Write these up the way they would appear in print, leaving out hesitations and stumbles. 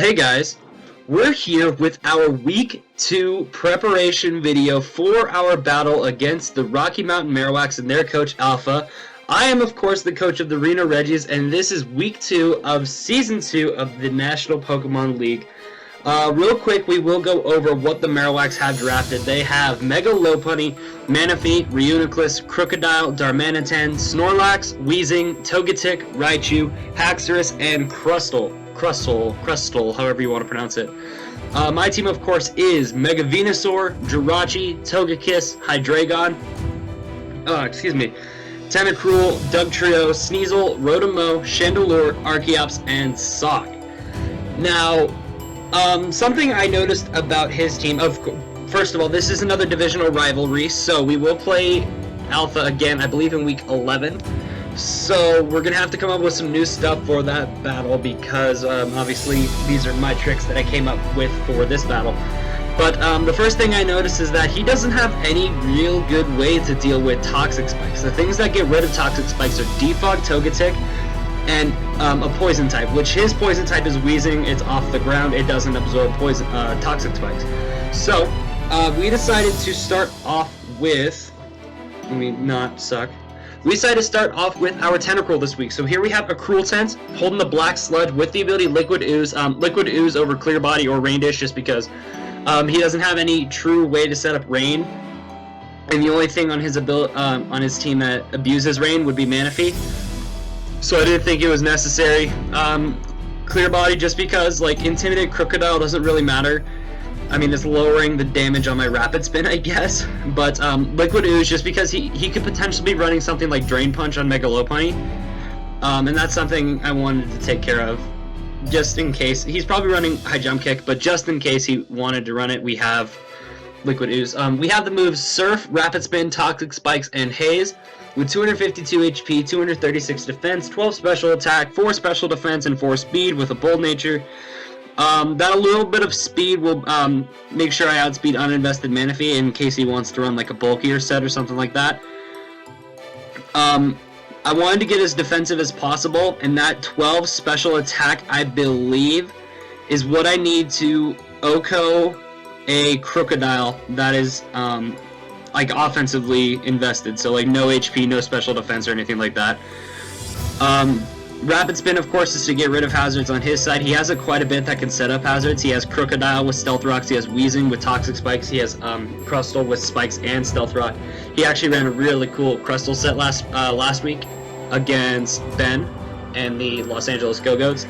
Hey guys, we're here with our Week 2 preparation video for our battle against the Rocky Mountain Marowaks and their coach Alpha. I am of course the coach of the Reno Regis, and this is Week 2 of Season 2 of the National Pokemon League. Real quick, we will go over what the Marowaks have drafted. They have Mega Lopunny, Manaphy, Reuniclus, Crocodile, Darmanitan, Snorlax, Weezing, Togetic, Raichu, Haxorus, and Crustle, however you want to pronounce it. My team, of course, is Mega Venusaur, Jirachi, Togekiss, Hydreigon, Tentacruel, Dugtrio, Sneasel, Rotom-Mow, Chandelure, Archeops, and Sock. Now, something I noticed about his team, first of all, this is another divisional rivalry, so we will play Alpha again, I believe in Week 11. So we're going to have to come up with some new stuff for that battle because obviously these are my tricks that I came up with for this battle. But the first thing I noticed is that he doesn't have any real good way to deal with Toxic Spikes. The things that get rid of Toxic Spikes are Defog, Togetic, and a Poison type, which his Poison type is Weezing. It's off the ground. It doesn't absorb Toxic Spikes. So we decided to start off with... We decided to start off with our Tentacruel this week. So here we have a Cruel Sense holding the Black Sludge with the ability Liquid Ooze. Liquid Ooze over Clear Body or Rain Dish, just because he doesn't have any true way to set up Rain. And the only thing on his on his team that abuses Rain would be Manaphy. So I didn't think it was necessary. Clear Body just because like Intimidate Crocodile doesn't really matter. I mean, it's lowering the damage on my Rapid Spin, I guess. But Liquid Ooze, just because he could potentially be running something like Drain Punch on Mega Lopunny. And that's something I wanted to take care of. Just in case. He's probably running High Jump Kick, but just in case he wanted to run it, we have Liquid Ooze. We have the moves Surf, Rapid Spin, Toxic Spikes, and Haze. With 252 HP, 236 defense, 12 special attack, 4 special defense, and 4 speed with a bold nature. That a little bit of speed will make sure I outspeed uninvested Manaphy in case he wants to run like a bulkier set or something like that. I wanted to get as defensive as possible, and that 12 special attack, I believe, is what I need to OHKO a Crocodile that is like offensively invested, so like no HP, no special defense or anything like that. Rapid Spin, of course, is to get rid of hazards on his side. He has quite a bit that can set up hazards. He has Crocodile with Stealth Rocks, he has Weezing with Toxic Spikes, he has Crustle with Spikes and Stealth Rock. He actually ran a really cool Crustle set last week against Ben and the Los Angeles Go-Goats.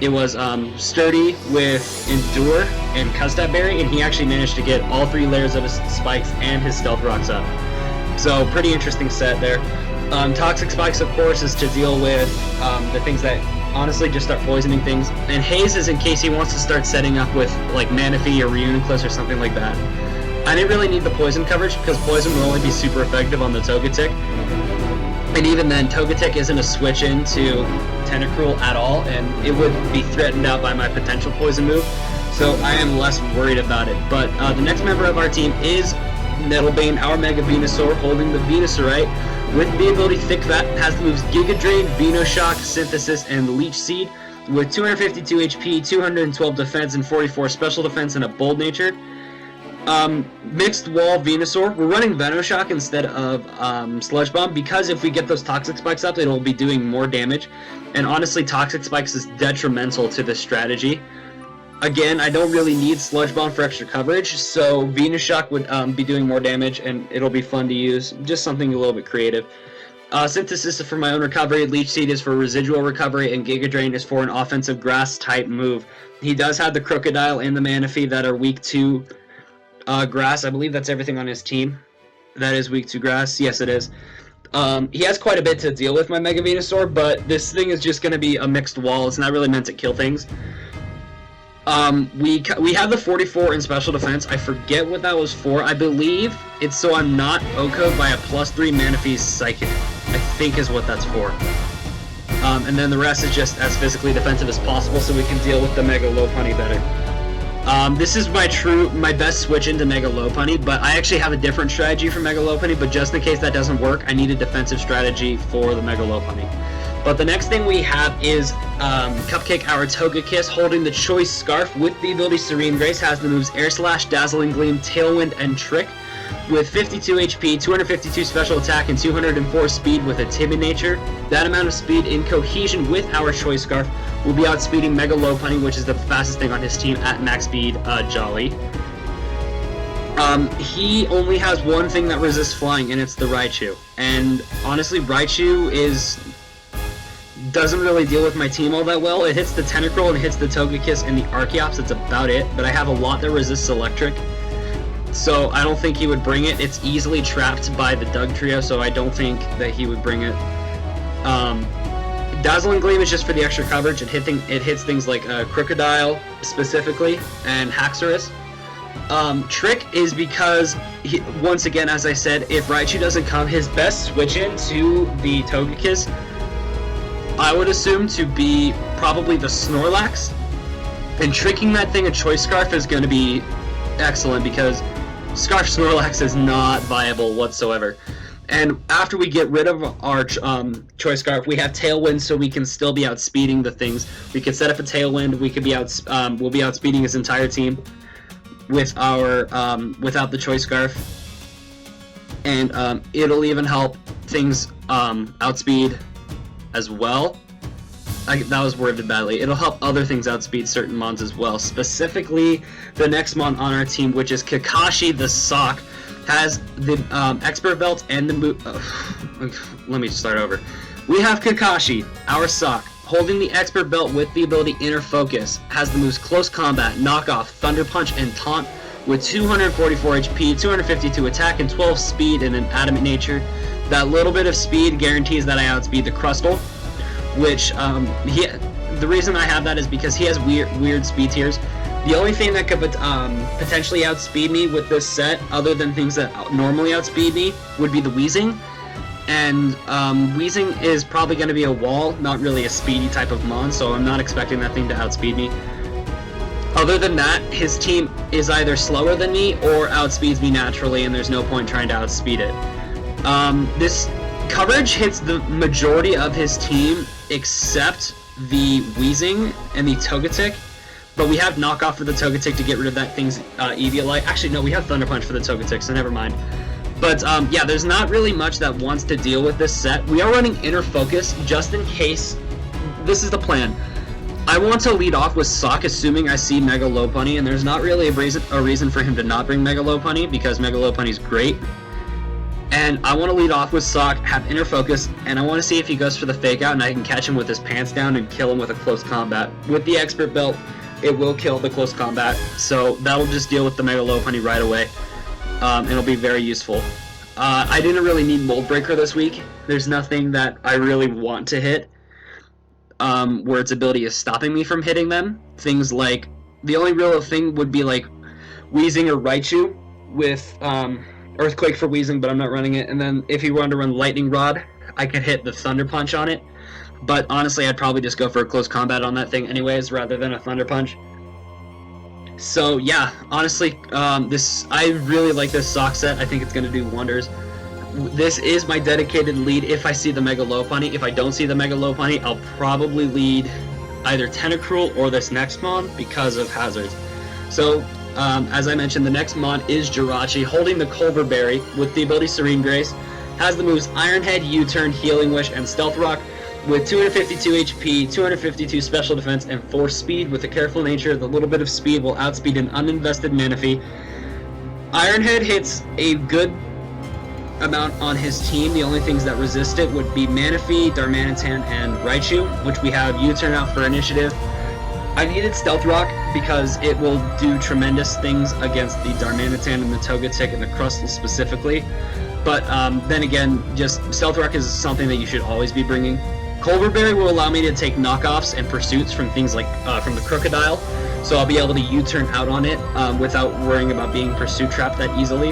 It was Sturdy with Endure and Custap Berry, and he actually managed to get all 3 layers of his Spikes and his Stealth Rocks up. So, pretty interesting set there. Toxic Spikes, of course, is to deal with the things that honestly just start poisoning things. And Haze is in case he wants to start setting up with like Manaphy or Reuniclus or something like that. I didn't really need the poison coverage because poison will only be super effective on the Togetic. And even then, Togetic isn't a switch into Tentacruel at all, and it would be threatened out by my potential poison move. So I am less worried about it. But the next member of our team is Nettlebane, our Mega Venusaur, holding the Venusaurite. With the ability Thick Fat, has the moves Giga Drain, Venoshock, Synthesis, and Leech Seed. With 252 HP, 212 defense, and 44 special defense, and a bold nature. Mixed Wall Venusaur. We're running Venoshock instead of Sludge Bomb because if we get those Toxic Spikes up, it'll be doing more damage. And honestly, Toxic Spikes is detrimental to this strategy. Again, I don't really need Sludge Bomb for extra coverage, so Venoshock would be doing more damage, and it'll be fun to use. Just something a little bit creative. Synthesis is for my own recovery, Leech Seed is for residual recovery, and Giga Drain is for an offensive Grass-type move. He does have the Crocodile and the Manaphy that are Week 2 Grass. I believe that's everything on his team. That is Week 2 Grass. Yes, it is. He has quite a bit to deal with, my Mega Venusaur, but this thing is just going to be a mixed wall. It's not really meant to kill things. We have the 44 in special defense. I forget what that was for. I believe it's so I'm not OHKO'd by a +3 Manaphy's Psychic, I think is what that's for. And then the rest is just as physically defensive as possible so we can deal with the Mega Lopunny better. This is my best switch into Mega Lopunny, but I actually have a different strategy for Mega Lopunny, but just in case that doesn't work, I need a defensive strategy for the Mega Lopunny. But the next thing we have is Cupcake, our Togekiss, holding the Choice Scarf with the ability Serene Grace, has the moves Air Slash, Dazzling Gleam, Tailwind, and Trick. With 52 HP, 252 special attack, and 204 speed with a timid nature. That amount of speed in cohesion with our Choice Scarf will be outspeeding Mega Lopunny, which is the fastest thing on his team at max speed, Jolly. He only has one thing that resists flying, and it's the Raichu. And honestly, Raichu doesn't really deal with my team all that well. It hits the Tentacruel and it hits the Togekiss and the Archeops, that's about it. But I have a lot that resists Electric, so I don't think he would bring it. It's easily trapped by the Dugtrio, so I don't think that he would bring it. Dazzling Gleam is just for the extra coverage. It hits things like Crocodile specifically and Haxorus. Trick is because, once again, as I said, if Raichu doesn't come, his best switch in to the Togekiss, I would assume to be probably the Snorlax. And tricking that thing a Choice Scarf is going to be excellent because Scarf Snorlax is not viable whatsoever. And after we get rid of our Choice Scarf, we have Tailwind, so we can still be outspeeding the things. We could set up a Tailwind. We could be we'll be outspeeding his entire team with our without the Choice Scarf, and it'll even help things outspeed as well. That was worded badly. It'll help other things outspeed certain mons as well. Specifically, the next mon on our team, which is Kakashi the Sock, has the Expert Belt and the move. Let me start over. We have Kakashi, our Sock, holding the Expert Belt with the ability Inner Focus, has the moves Close Combat, Knock Off, Thunder Punch, and Taunt, with 244 HP, 252 attack, and 12 speed and an Adamant Nature. That little bit of speed guarantees that I outspeed the Crustle, which the reason I have that is because he has weird speed tiers. The only thing that could potentially outspeed me with this set, other than things that normally outspeed me, would be the Weezing. And Weezing is probably going to be a wall, not really a speedy type of mon, so I'm not expecting that thing to outspeed me. Other than that, his team is either slower than me or outspeeds me naturally, and there's no point trying to outspeed it. This coverage hits the majority of his team except the Weezing and the Togetic, but we have Knockoff for the Togetic to get rid of that thing's Eviolite. Actually, no, we have Thunder Punch for the Togetic, so never mind. But yeah, there's not really much that wants to deal with this set. We are running Inner Focus just in case. This is the plan. I want to lead off with Sock, assuming I see Mega Lopunny, and there's not really a reason for him to not bring Mega Lopunny, because Mega Lopunny's great. And I want to lead off with Sock, have Inner Focus, and I want to see if he goes for the Fake Out, and I can catch him with his pants down and kill him with a Close Combat. With the Expert Belt, it will kill the Close Combat, so that'll just deal with the Mega Lopunny right away. It'll be very useful. I didn't really need Mold Breaker this week. There's nothing that I really want to hit where its ability is stopping me from hitting them. Things like, the only real thing would be like Weezing or Raichu with Earthquake for Weezing, but I'm not running it. And then if you wanted to run Lightning Rod, I could hit the Thunder Punch on it. But honestly, I'd probably just go for a Close Combat on that thing anyways, rather than a Thunder Punch. So yeah, honestly, I really like this Sock set. I think it's going to do wonders. This is my dedicated lead if I see the Mega Lopunny. If I don't see the Mega Lopunny, I'll probably lead either Tentacruel or this next mon because of hazards. So, as I mentioned, the next mon is Jirachi, holding the Culver Berry with the ability Serene Grace, has the moves Iron Head, U-Turn, Healing Wish, and Stealth Rock, with 252 HP, 252 special defense, and 4 speed. With a careful nature, the little bit of speed will outspeed an uninvested Manaphy. Iron Head hits a good amount on his team. The only things that resist it would be Manaphy, Darmanitan, and Raichu, which we have U-Turn out for initiative. I needed Stealth Rock because it will do tremendous things against the Darmanitan and the Togetic and the Crustle specifically. But then again, just Stealth Rock is something that you should always be bringing. Culver Berry will allow me to take knockoffs and pursuits from things like from the Crocodile, so I'll be able to U-turn out on it without worrying about being pursuit trapped that easily,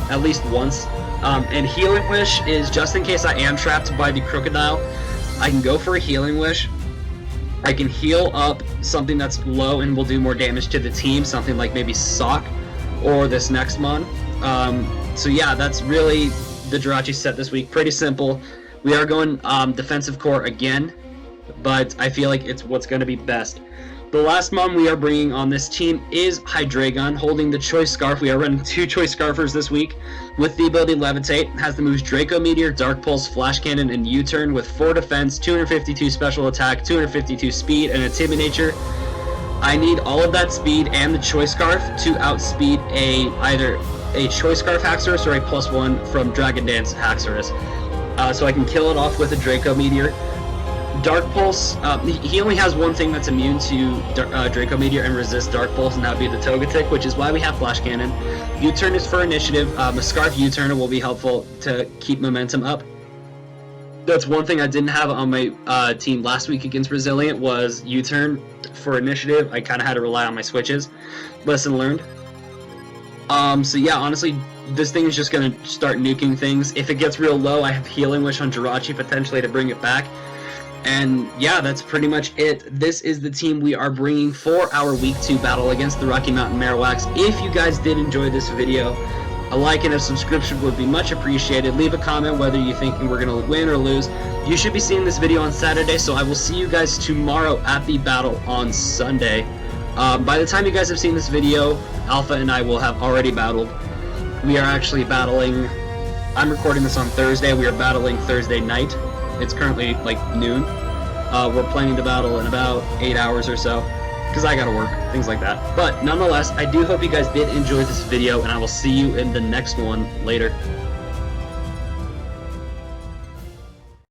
at least once. And Healing Wish is just in case I am trapped by the Crocodile. I can go for a Healing Wish. I can heal up something that's low and will do more damage to the team, something like maybe Sock or this next mon. So yeah, that's really the Jirachi set this week. Pretty simple. We are going defensive core again, but I feel like it's what's going to be best. The last mon we are bringing on this team is Hydreigon, holding the Choice Scarf. We are running 2 Choice Scarfers this week with the ability Levitate. Has the moves Draco Meteor, Dark Pulse, Flash Cannon, and U-Turn with 4 defense, 252 special attack, 252 speed, and a Timid Nature. I need all of that speed and the Choice Scarf to outspeed either a Choice Scarf Haxorus or a +1 from Dragon Dance Haxorus. So I can kill it off with a Draco Meteor. Dark Pulse, he only has one thing that's immune to Draco Meteor and resist Dark Pulse, and that would be the Togetic, which is why we have Flash Cannon. U-Turn is for initiative. A Scarf U-Turn will be helpful to keep momentum up. That's one thing I didn't have on my team last week against Resilient was U-Turn for initiative. I kind of had to rely on my switches. Lesson learned. So yeah, honestly, this thing is just going to start nuking things. If it gets real low, I have Healing Wish on Jirachi potentially to bring it back. And yeah, that's pretty much it. This is the team we are bringing for our Week 2 battle against the Rocky Mountain Marowaks. If you guys did enjoy this video, a like and a subscription would be much appreciated. Leave a comment whether you think we're going to win or lose. You should be seeing this video on Saturday, so I will see you guys tomorrow at the battle on Sunday. By the time you guys have seen this video, Alpha and I will have already battled. We are actually battling, I'm recording this on Thursday, we are battling Thursday night. It's currently like noon. We're planning to battle in about 8 hours or so, because I gotta work, things like that. But nonetheless, I do hope you guys did enjoy this video, and I will see you in the next one later.